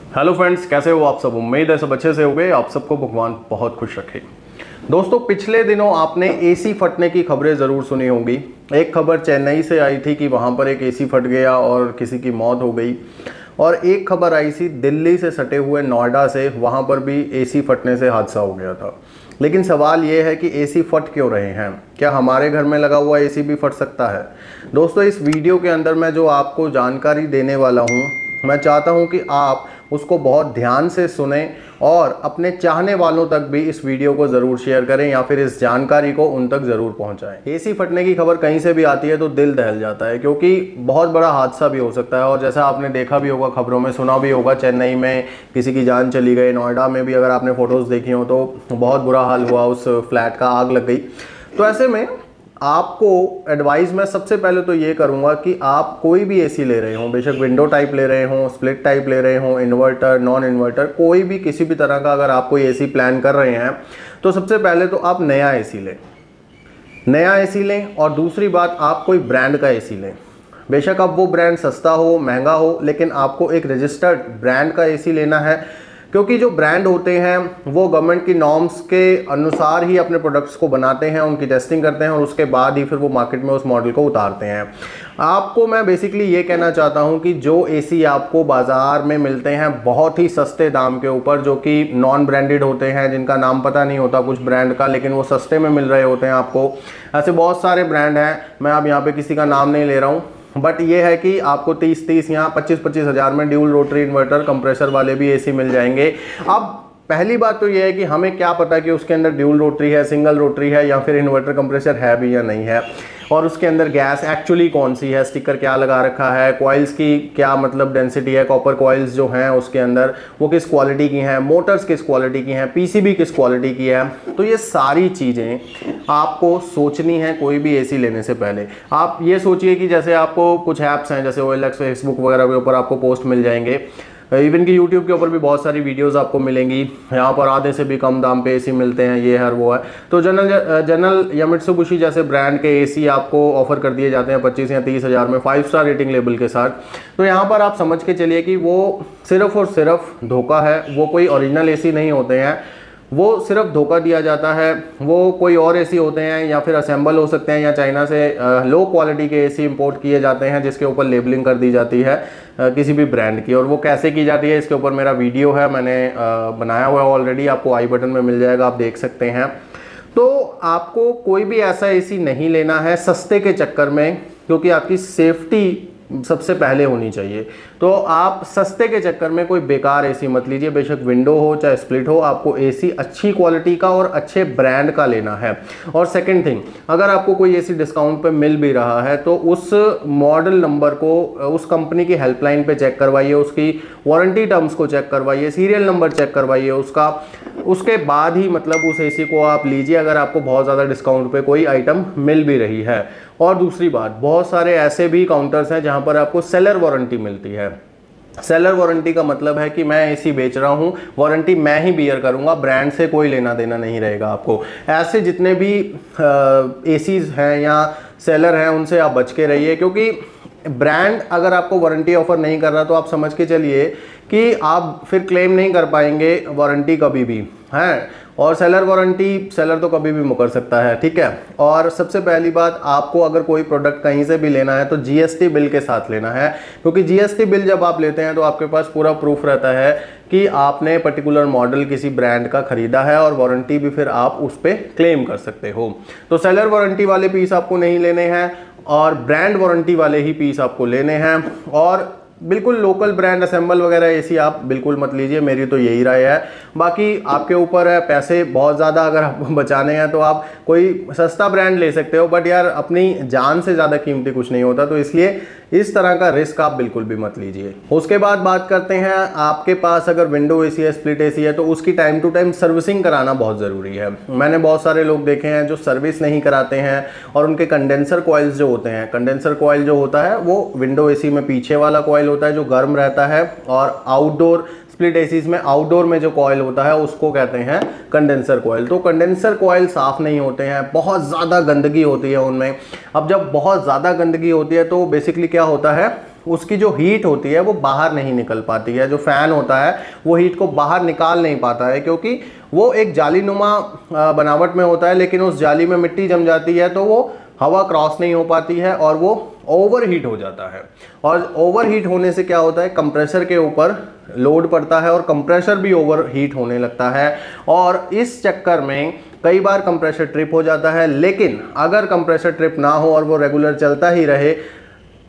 Hello friends, कैसे हो आप सब। उम्मीद है सब अच्छे से होंगे। आप सबको भगवान बहुत खुश रखे। दोस्तों, पिछले दिनों आपने एसी फटने की खबरें ज़रूर सुनी होंगी। एक खबर चेन्नई से आई थी कि वहाँ पर एक एसी फट गया और किसी की मौत हो गई, और एक खबर आई थी दिल्ली से सटे हुए नोएडा से, वहाँ पर भी एसी फटने से हादसा हो गया था। लेकिन सवाल ये है कि एसी फट क्यों रहे हैं? क्या हमारे घर में लगा हुआ एसी भी फट सकता है? दोस्तों, इस वीडियो के अंदर मैं जो आपको जानकारी देने वाला हूँ, मैं चाहता हूँ कि आप उसको बहुत ध्यान से सुने और अपने चाहने वालों तक भी इस वीडियो को ज़रूर शेयर करें या फिर इस जानकारी को उन तक ज़रूर पहुंचाएं। एसी फटने की खबर कहीं से भी आती है तो दिल दहल जाता है, क्योंकि बहुत बड़ा हादसा भी हो सकता है। और जैसा आपने देखा भी होगा, खबरों में सुना भी होगा, चेन्नई में किसी की जान चली गई, नोएडा में भी अगर आपने फ़ोटोज़ देखी हो तो बहुत बुरा हाल हुआ, उस फ्लैट का आग लग गई। तो ऐसे में आपको एडवाइस मैं सबसे पहले तो ये करूंगा कि आप कोई भी एसी ले रहे हो, बेशक विंडो टाइप ले रहे हो, स्प्लिट टाइप ले रहे हो, इन्वर्टर, नॉन इन्वर्टर, कोई भी किसी भी तरह का अगर आप कोई एसी प्लान कर रहे हैं तो सबसे पहले तो आप नया एसी लें। नया एसी लें और दूसरी बात, आप कोई ब्रांड का एसी लें। बेशक अब वो ब्रांड सस्ता हो, महंगा हो, लेकिन आपको एक रजिस्टर्ड ब्रांड का एसी लेना है, क्योंकि जो ब्रांड होते हैं वो गवर्नमेंट की नॉर्म्स के अनुसार ही अपने प्रोडक्ट्स को बनाते हैं, उनकी टेस्टिंग करते हैं और उसके बाद ही फिर वो मार्केट में उस मॉडल को उतारते हैं। आपको मैं बेसिकली ये कहना चाहता हूँ कि जो एसी आपको बाज़ार में मिलते हैं बहुत ही सस्ते दाम के ऊपर, जो कि नॉन ब्रांडेड होते हैं, जिनका नाम पता नहीं होता कुछ ब्रांड का, लेकिन वो सस्ते में मिल रहे होते हैं आपको। ऐसे बहुत सारे ब्रांड हैं, मैं अब यहाँ पे किसी का नाम नहीं ले रहा हूँ, बट ये है कि आपको 30 या 25 हज़ार में ड्यूल रोटरी इन्वर्टर कंप्रेसर वाले भी एसी मिल जाएंगे। अब पहली बात तो ये है कि हमें क्या पता कि उसके अंदर ड्यूल रोटरी है, सिंगल रोटरी है, या फिर इन्वर्टर कंप्रेसर है भी या नहीं है, और उसके अंदर गैस एक्चुअली कौन सी है, स्टिकर क्या लगा रखा है, कॉइल्स की क्या मतलब डेंसिटी है, कॉपर कॉइल्स जो हैं उसके अंदर वो किस क्वालिटी की हैं, मोटर्स किस क्वालिटी की हैं, पीसीबी किस क्वालिटी की है। तो ये सारी चीज़ें आपको सोचनी है कोई भी एसी लेने से पहले। आप ये सोचिए कि जैसे आपको कुछ ऐप्स हैं, जैसे OLX, फेसबुक वगैरह के ऊपर आपको पोस्ट मिल जाएंगे, इवन कि यूट्यूब के ऊपर भी बहुत सारी वीडियोस आपको मिलेंगी, यहाँ पर आधे से भी कम दाम पे एसी मिलते हैं, ये है वो है। तो जनरल या मित्सुबिशी जैसे ब्रांड के एसी आपको ऑफर कर दिए जाते हैं 25 या 30 हज़ार में, 5 स्टार रेटिंग लेबल के साथ। तो यहाँ पर आप समझ के चलिए कि वो सिर्फ और सिर्फ धोखा है, वो कोई ओरिजिनल एसी नहीं होते हैं, वो सिर्फ धोखा दिया जाता है। वो कोई और एसी होते हैं या फिर असेंबल हो सकते हैं, या चाइना से लो क्वालिटी के एसी इंपोर्ट किए जाते हैं जिसके ऊपर लेबलिंग कर दी जाती है किसी भी ब्रांड की। और वो कैसे की जाती है, इसके ऊपर मेरा वीडियो है, मैंने बनाया हुआ है ऑलरेडी, आपको आई बटन में मिल जाएगा, आप देख सकते हैं। तो आपको कोई भी ऐसा एसी नहीं लेना है सस्ते के चक्कर में, क्योंकि आपकी सेफ्टी सबसे पहले होनी चाहिए। तो आप सस्ते के चक्कर में कोई बेकार एसी मत लीजिए, बेशक विंडो हो चाहे स्प्लिट हो, आपको एसी अच्छी क्वालिटी का और अच्छे ब्रांड का लेना है। और सेकंड थिंग, अगर आपको कोई एसी डिस्काउंट पे मिल भी रहा है तो उस मॉडल नंबर को उस कंपनी की हेल्पलाइन पे चेक करवाइए, उसकी वारंटी टर्म्स को चेक करवाइए, सीरियल नंबर चेक करवाइए उसका, उसके बाद ही मतलब उस एसी को आप लीजिए, अगर आपको बहुत ज़्यादा डिस्काउंट पे कोई आइटम मिल भी रही है। और दूसरी बात, बहुत सारे ऐसे भी काउंटर्स हैं जहां पर आपको सेलर वारंटी मिलती है। सेलर वारंटी का मतलब है कि मैं एसी बेच रहा हूं, वारंटी मैं ही बियर करूंगा, ब्रांड से कोई लेना देना नहीं रहेगा आपको। ऐसे जितने भी एसीज हैं या सेलर हैं उनसे आप बच के रहिए, क्योंकि ब्रांड अगर आपको वारंटी ऑफर नहीं कर रहा तो आप समझ के चलिए कि आप फिर क्लेम नहीं कर पाएंगे वारंटी कभी भी है। और सेलर वारंटी, सेलर तो कभी भी मुकर सकता है, ठीक है। और सबसे पहली बात, आपको अगर कोई प्रोडक्ट कहीं से भी लेना है तो जीएसटी बिल के साथ लेना है, क्योंकि जीएसटी बिल जब आप लेते हैं तो आपके पास पूरा प्रूफ रहता है कि आपने पर्टिकुलर मॉडल किसी ब्रांड का खरीदा है, और वारंटी भी फिर आप उस पर क्लेम कर सकते हो। तो सेलर वारंटी वाले पीस आपको नहीं लेने हैं और ब्रांड वारंटी वाले ही पीस आपको लेने हैं। और बिल्कुल लोकल ब्रांड असेंबल वगैरह एसी आप बिल्कुल मत लीजिए, मेरी तो यही राय है। बाकी आपके ऊपर है, पैसे बहुत ज़्यादा अगर आपको बचाने हैं तो आप कोई सस्ता ब्रांड ले सकते हो, बट यार अपनी जान से ज़्यादा कीमती कुछ नहीं होता, तो इसलिए इस तरह का रिस्क आप बिल्कुल भी मत लीजिए। उसके बाद बात करते हैं, आपके पास अगर विंडो एसी है, स्प्लिट एसी है, तो उसकी टाइम टू टाइम सर्विसिंग कराना बहुत ज़रूरी है। मैंने बहुत सारे लोग देखे हैं जो सर्विस नहीं कराते हैं, और उनके कंडेंसर कॉइल्स जो होते हैं, कंडेंसर कॉइल जो होता है वो विंडो एसी में पीछे वाला कॉइल होता है जो गर्म रहता है, और आउटडोर स्प्लिट एसीज में आउटडोर में जो कॉइल होता है उसको कहते हैं कंडेंसर कॉइल। तो कंडेंसर कॉइल साफ़ नहीं होते हैं, बहुत ज़्यादा गंदगी होती है उनमें। अब जब बहुत ज़्यादा गंदगी होती है तो बेसिकली क्या होता है, उसकी जो हीट होती है वो बाहर नहीं निकल पाती है। जो फैन होता है वो हीट को बाहर निकाल नहीं पाता है, क्योंकि वो एक जालीनुमा बनावट में होता है, लेकिन उस जाली में मिट्टी जम जाती है तो वो हवा क्रॉस नहीं हो पाती है और वो ओवर हीट हो जाता है। और ओवर हीट होने से क्या होता है, कंप्रेसर के ऊपर लोड पड़ता है और कंप्रेसर भी ओवर हीट होने लगता है, और इस चक्कर में कई बार कंप्रेसर ट्रिप हो जाता है। लेकिन अगर कंप्रेसर ट्रिप ना हो और वो रेगुलर चलता ही रहे,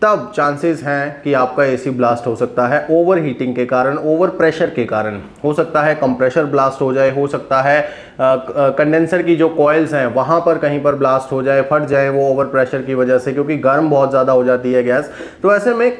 तब चांसेस हैं कि आपका एसी ब्लास्ट हो सकता है ओवर हीटिंग के कारण, ओवर प्रेशर के कारण। हो सकता है कंप्रेसर ब्लास्ट हो जाए, हो सकता है कंडेंसर की जो कॉइल्स हैं वहाँ पर कहीं पर ब्लास्ट हो जाए, फट जाए वो ओवर प्रेशर की वजह से, क्योंकि गर्म बहुत ज़्यादा हो जाती है गैस। तो ऐसे में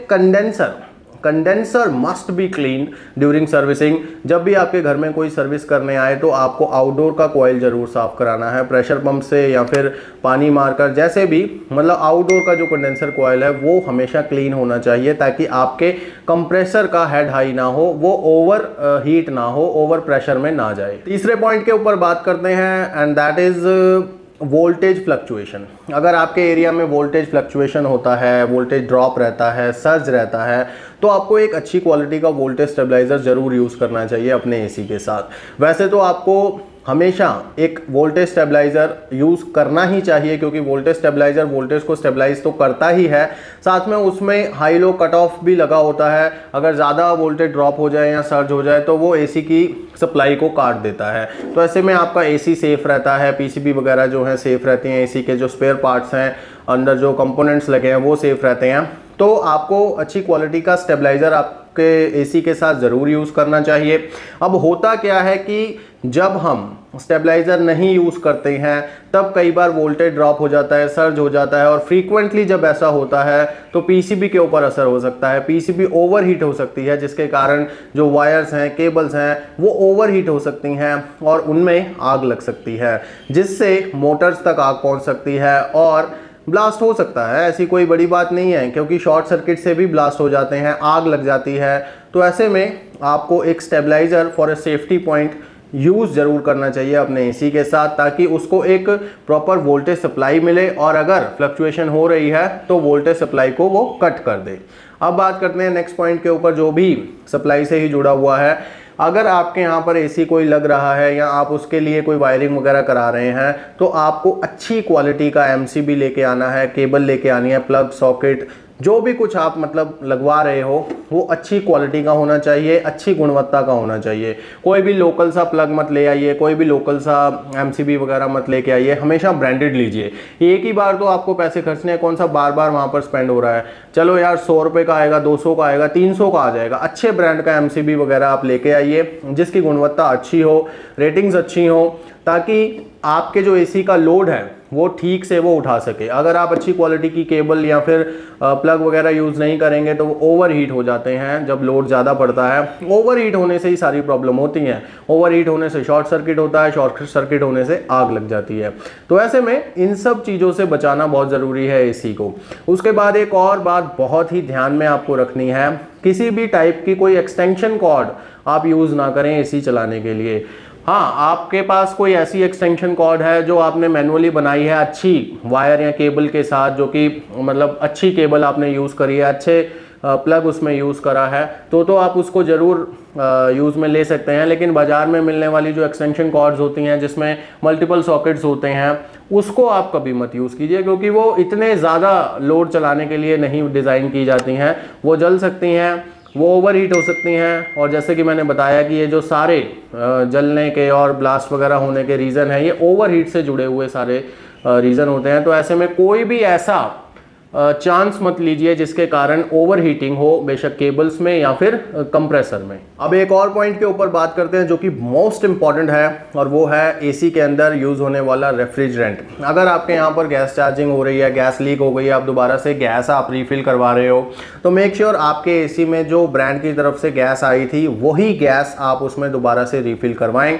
condenser must be clean during servicing. जब भी आपके घर में कोई सर्विस करने आए तो आपको आउटडोर का कॉइल जरूर साफ कराना है, प्रेशर पंप से या फिर पानी मारकर, जैसे भी, मतलब आउटडोर का जो कंडेंसर कॉइल है वो हमेशा क्लीन होना चाहिए, ताकि आपके कंप्रेसर का हेड हाई ना हो, वो ओवर हीट ना हो, ओवर प्रेशर में ना जाए। तीसरे पॉइंट के ऊपर बात करते हैं, and that is voltage fluctuation. अगर आपके एरिया में वोल्टेज फ्लक्चुएशन होता है, वोल्टेज ड्रॉप रहता है, सर्ज रहता है, तो आपको एक अच्छी क्वालिटी का वोल्टेज स्टेबलाइजर जरूर यूज़ करना चाहिए अपने एसी के साथ। वैसे तो आपको हमेशा एक वोल्टेज स्टेबलाइजर यूज़ करना ही चाहिए, क्योंकि वोल्टेज स्टेबलाइजर वोल्टेज को स्टेबलाइज तो करता ही है, साथ में उसमें हाई लो कट ऑफ भी लगा होता है। अगर ज़्यादा वोल्टेज ड्रॉप हो जाए या सर्ज हो जाए तो वो एसी की सप्लाई को काट देता है। तो ऐसे में आपका एसी सेफ रहता है, पीसीबी वगैरह जो है सेफ रहती हैं, एसी के जो स्पेयर पार्ट्स हैं, अंदर जो कंपोनेंट्स लगे हैं वो सेफ रहते हैं। तो आपको अच्छी क्वालिटी का स्टेबलाइजर आपके एसी के साथ ज़रूर यूज़ करना चाहिए। अब होता क्या है कि जब हम स्टेबलाइजर नहीं यूज़ करते हैं तब कई बार वोल्टेज ड्रॉप हो जाता है, सर्ज हो जाता है, और फ्रीक्वेंटली जब ऐसा होता है तो पीसीबी के ऊपर असर हो सकता है, पीसीबी ओवर हीट हो सकती है, जिसके कारण जो वायर्स हैं, केबल्स हैं, वो ओवर हीट हो सकती हैं और उनमें आग लग सकती है, जिससे मोटर्स तक आग पहुंच सकती है और ब्लास्ट हो सकता है। ऐसी कोई बड़ी बात नहीं है, क्योंकि शॉर्ट सर्किट से भी ब्लास्ट हो जाते हैं, आग लग जाती है। तो ऐसे में आपको एक stabiliser for a safety point use ज़रूर करना चाहिए अपने एसी के साथ, ताकि उसको एक प्रॉपर वोल्टेज सप्लाई मिले, और अगर फ्लक्चुएशन हो रही है तो वोल्टेज सप्लाई को वो कट कर दे। अब बात करते हैं नेक्स्ट पॉइंट के ऊपर, जो भी सप्लाई से ही जुड़ा हुआ है। अगर आपके यहाँ पर एसी कोई लग रहा है या आप उसके लिए कोई वायरिंग वगैरह करा रहे हैं, तो आपको अच्छी क्वालिटी का एमसीबी लेके आना है, केबल लेके आनी है, प्लग, सॉकेट, जो भी कुछ आप मतलब लगवा रहे हो वो अच्छी क्वालिटी का होना चाहिए, अच्छी गुणवत्ता का होना चाहिए। कोई भी लोकल सा प्लग मत ले आइए, कोई भी लोकल सा एमसीबी वगैरह मत लेके आइए, हमेशा ब्रांडेड लीजिए। एक ही बार तो आपको पैसे खर्चने हैं, कौन सा बार बार वहाँ पर स्पेंड हो रहा है। चलो यार 100 रुपये का आएगा, 200 का आएगा, 300 का आ जाएगा। अच्छे ब्रांड का एमसीबी वगैरह आप लेके आइए, जिसकी गुणवत्ता अच्छी हो, रेटिंग्स अच्छी हो, ताकि आपके जो एसी का लोड है वो ठीक से वो उठा सके। अगर आप अच्छी क्वालिटी की केबल या फिर प्लग वगैरह यूज़ नहीं करेंगे तो वो ओवर हीट हो जाते हैं जब लोड ज़्यादा पड़ता है। ओवर हीट होने से ही सारी प्रॉब्लम होती हैं। ओवर हीट होने से शॉर्ट सर्किट होता है, शॉर्ट सर्किट होने से आग लग जाती है। तो ऐसे में इन सब चीज़ों से बचाना बहुत ज़रूरी है एसी को। उसके बाद एक और बात बहुत ही ध्यान में आपको रखनी है, किसी भी टाइप की कोई एक्सटेंशन कॉर्ड आप यूज़ ना करें एसी चलाने के लिए। हाँ, आपके पास कोई ऐसी एक्सटेंशन कॉर्ड है जो आपने मैनुअली बनाई है अच्छी वायर या केबल के साथ, जो कि मतलब अच्छी केबल आपने यूज़ करी है, अच्छे प्लग उसमें यूज़ करा है, तो आप उसको ज़रूर यूज़ में ले सकते हैं। लेकिन बाज़ार में मिलने वाली जो एक्सटेंशन कॉर्ड्स होती हैं जिसमें मल्टीपल सॉकेट्स होते हैं, उसको आप कभी मत यूज़ कीजिए, क्योंकि वो इतने ज़्यादा लोड चलाने के लिए नहीं डिज़ाइन की जाती हैं। वो जल सकती हैं, वो ओवर हीट हो सकती हैं, और जैसे कि मैंने बताया कि ये जो सारे जलने के और ब्लास्ट वगैरह होने के रीज़न है, ये ओवर हीट से जुड़े हुए सारे रीज़न होते हैं। तो ऐसे में कोई भी ऐसा चांस मत लीजिए जिसके कारण ओवर हीटिंग हो, बेशक केबल्स में या फिर कंप्रेसर में। अब एक और पॉइंट के ऊपर बात करते हैं जो कि मोस्ट इंपॉर्टेंट है, और वो है एसी के अंदर यूज़ होने वाला रेफ्रिजरेंट। अगर आपके यहाँ पर गैस चार्जिंग हो रही है, गैस लीक हो गई है, आप दोबारा से गैस आप रिफिल करवा रहे हो, तो मेक श्योर आपके एसी में जो ब्रांड की तरफ से गैस आई थी वही गैस आप उसमें दोबारा से रिफिल करवाएं।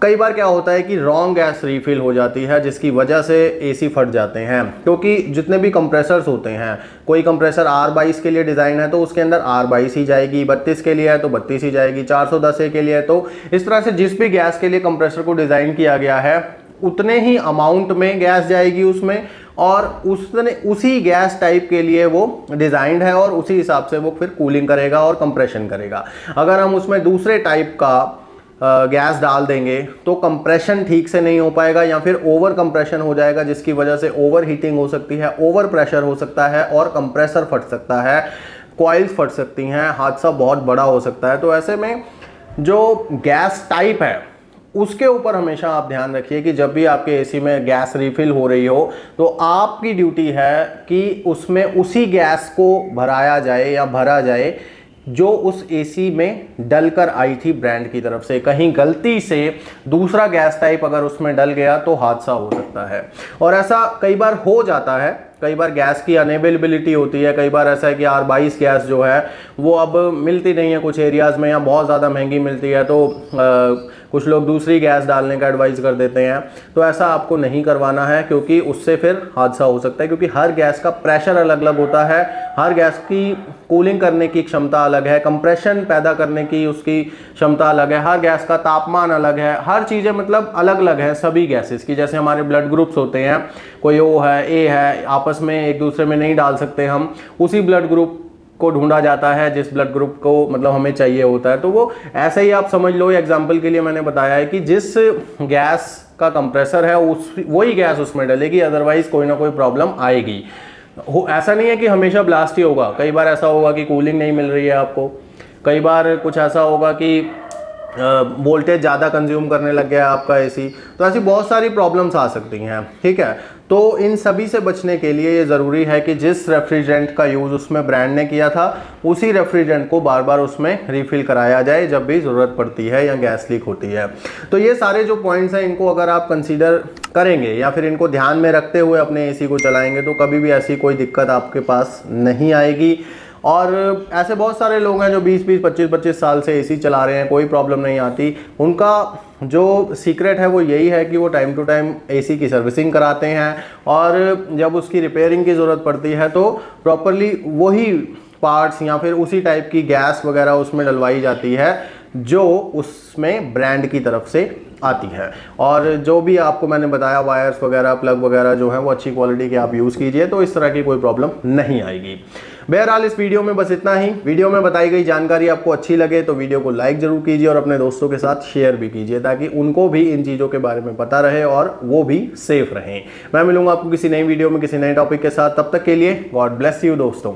कई बार क्या होता है कि रॉन्ग गैस रिफिल हो जाती है, जिसकी वजह से एसी फट जाते हैं, क्योंकि जितने भी कंप्रेसर्स होते हैं, कोई कंप्रेसर R22 के लिए डिज़ाइन है तो उसके अंदर R22 ही जाएगी, 32 के लिए है तो 32 ही जाएगी, 410A के लिए है तो इस तरह से जिस भी गैस के लिए कंप्रेसर को डिज़ाइन किया गया है उतने ही अमाउंट में गैस जाएगी उसमें, और उसने उसी गैस टाइप के लिए वो डिज़ाइंड है और उसी हिसाब से वो फिर कूलिंग करेगा और कंप्रेशन करेगा। अगर हम उसमें दूसरे टाइप का गैस डाल देंगे तो कंप्रेशन ठीक से नहीं हो पाएगा या फिर ओवर कंप्रेशन हो जाएगा, जिसकी वजह से ओवर हीटिंग हो सकती है, ओवर प्रेशर हो सकता है और कंप्रेसर फट सकता है, कॉइल्स फट सकती हैं, हादसा बहुत बड़ा हो सकता है। तो ऐसे में जो गैस टाइप है उसके ऊपर हमेशा आप ध्यान रखिए कि जब भी आपके एसी में गैस रिफिल हो रही हो तो आपकी ड्यूटी है कि उसमें उसी गैस को भराया जाए या भरा जाए जो उस एसी में डलकर आई थी ब्रांड की तरफ से। कहीं गलती से दूसरा गैस टाइप अगर उसमें डल गया तो हादसा हो सकता है। और ऐसा कई बार हो जाता है, कई बार गैस की अनअवेलेबिलिटी होती है, कई बार ऐसा है कि R22 गैस जो है वो अब मिलती नहीं है कुछ एरियाज़ में या बहुत ज़्यादा महंगी मिलती है, तो कुछ लोग दूसरी गैस डालने का एडवाइस कर देते हैं। तो ऐसा आपको नहीं करवाना है क्योंकि उससे फिर हादसा हो सकता है, क्योंकि हर गैस का प्रेशर अलग अलग होता है, हर गैस की कूलिंग करने की क्षमता अलग है, कंप्रेशन पैदा करने की उसकी क्षमता अलग है, हर गैस का तापमान अलग है, हर चीज़ें मतलब अलग अलग है सभी गैसेस की। जैसे हमारे ब्लड ग्रुप्स होते हैं, कोई O है, A है, आपस में एक दूसरे में नहीं डाल सकते हम, उसी ब्लड ग्रुप को ढूंढा जाता है जिस ब्लड ग्रुप को मतलब हमें चाहिए होता है। तो वो ऐसे ही आप समझ लो, एग्जांपल के लिए मैंने बताया है कि जिस गैस का कंप्रेसर है उस वही गैस उसमें डलेगी, अदरवाइज कोई ना कोई प्रॉब्लम आएगी। ऐसा नहीं है कि हमेशा ब्लास्ट ही होगा, कई बार ऐसा होगा कि कूलिंग नहीं मिल रही है आपको, कई बार कुछ ऐसा होगा कि वोल्टेज ज़्यादा कंज्यूम करने लग गया आपका एसी। तो ऐसी बहुत सारी प्रॉब्लम्स आ सकती हैं, ठीक है। तो इन सभी से बचने के लिए ये ज़रूरी है कि जिस रेफ्रिजरेंट का यूज़ उसमें ब्रांड ने किया था उसी रेफ्रिजरेंट को बार बार उसमें रिफ़िल कराया जाए जब भी ज़रूरत पड़ती है या गैस लीक होती है। तो ये सारे जो पॉइंट्स हैं इनको अगर आप कंसीडर करेंगे या फिर इनको ध्यान में रखते हुए अपने एसी को चलाएंगे तो कभी भी ऐसी कोई दिक्कत आपके पास नहीं आएगी। और ऐसे बहुत सारे लोग हैं जो 20-20, 25-25 साल से एसी चला रहे हैं, कोई प्रॉब्लम नहीं आती। उनका जो सीक्रेट है वो यही है कि वो टाइम टू टाइम एसी की सर्विसिंग कराते हैं और जब उसकी रिपेयरिंग की ज़रूरत पड़ती है तो प्रॉपरली वही पार्ट्स या फिर उसी टाइप की गैस वगैरह उसमें डलवाई जाती है जो उसमें ब्रांड की तरफ से आती है। और जो भी आपको मैंने बताया वायर्स वगैरह, प्लग वगैरह जो है वो अच्छी क्वालिटी के आप यूज़ कीजिए तो इस तरह की कोई प्रॉब्लम नहीं आएगी। बहरहाल इस वीडियो में बस इतना ही। वीडियो में बताई गई जानकारी आपको अच्छी लगे तो वीडियो को लाइक जरूर कीजिए और अपने दोस्तों के साथ शेयर भी कीजिए ताकि उनको भी इन चीज़ों के बारे में पता रहे और वो भी सेफ रहें। मैं मिलूंगा आपको किसी नई वीडियो में किसी नए टॉपिक के साथ, तब तक के लिए गॉड ब्लेस यू दोस्तों।